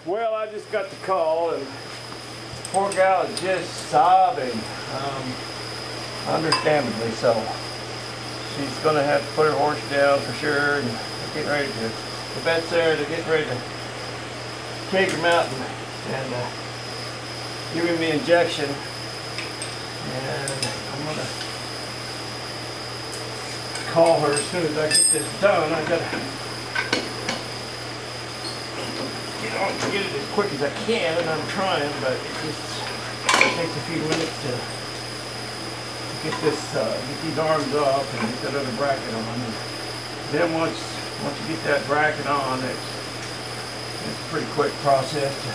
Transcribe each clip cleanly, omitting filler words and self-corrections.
Well, I just got the call and the poor gal is just sobbing, understandably so. She's going to have to put her horse down for sure, and they're getting ready to, the vet's there, they're getting ready to take him out and give him the injection. And I'm going to call her as soon as I get this done. I got to get it as quick as I can, and I'm trying, but it takes a few minutes to get these arms off and get that other bracket on. And then once you get that bracket on, it's a pretty quick process to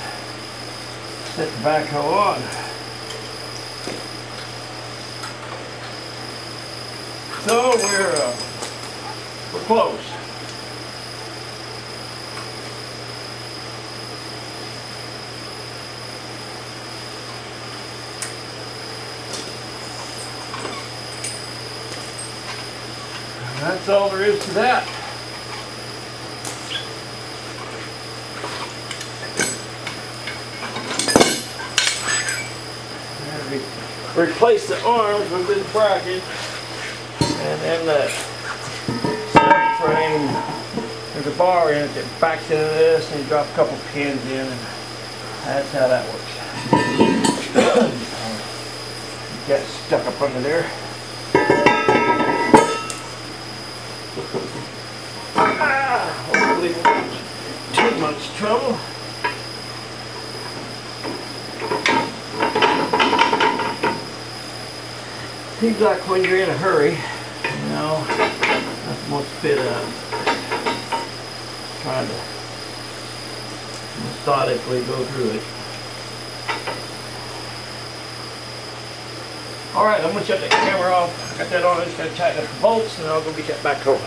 set the backhoe on. So we're close. That's all there is to that. Replace the arms with this bracket, and then the subframe, there's a bar in it that backs into this, and you drop a couple pins in, and that's how that works. Got stuck up under there. Hopefully not too much trouble. Seems like when you're in a hurry, you know, nothing wants to fit up. Trying to methodically go through it. Alright, I'm going to shut that camera off. I got that on, I just got to tighten up the bolts, and I'll go get that backhoe.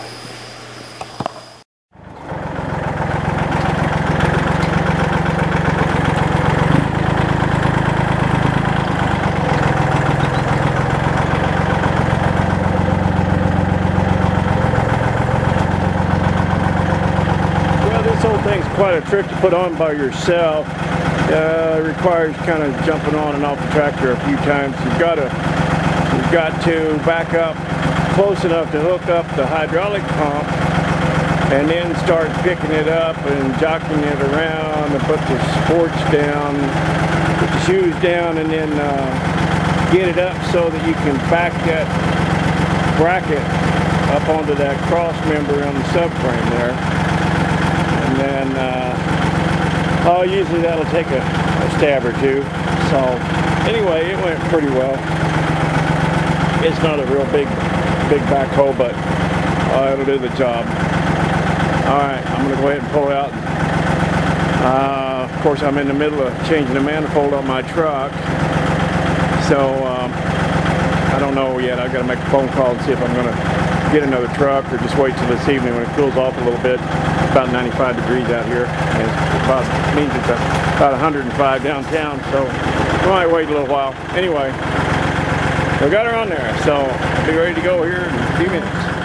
Quite a trick to put on by yourself. It requires kind of jumping on and off the tractor a few times. You've got to back up close enough to hook up the hydraulic pump, and then start picking it up and jockeying it around, and put the sports down, put the shoes down, and then get it up so that you can back that bracket up onto that cross member on the subframe there. And then, usually that'll take a stab or two. So, anyway, it went pretty well. It's not a real big backhoe, but it'll do the job. Alright, I'm going to go ahead and pull it out. Of course, I'm in the middle of changing the manifold on my truck. So, I don't know yet. I've got to make a phone call and see if I'm going to get another truck or just wait till this evening when it cools off a little bit. It's about 95 degrees out here, and it means it's about 105 downtown, so we might wait a little while. Anyway, we got her on there, so I'll be ready to go here in a few minutes.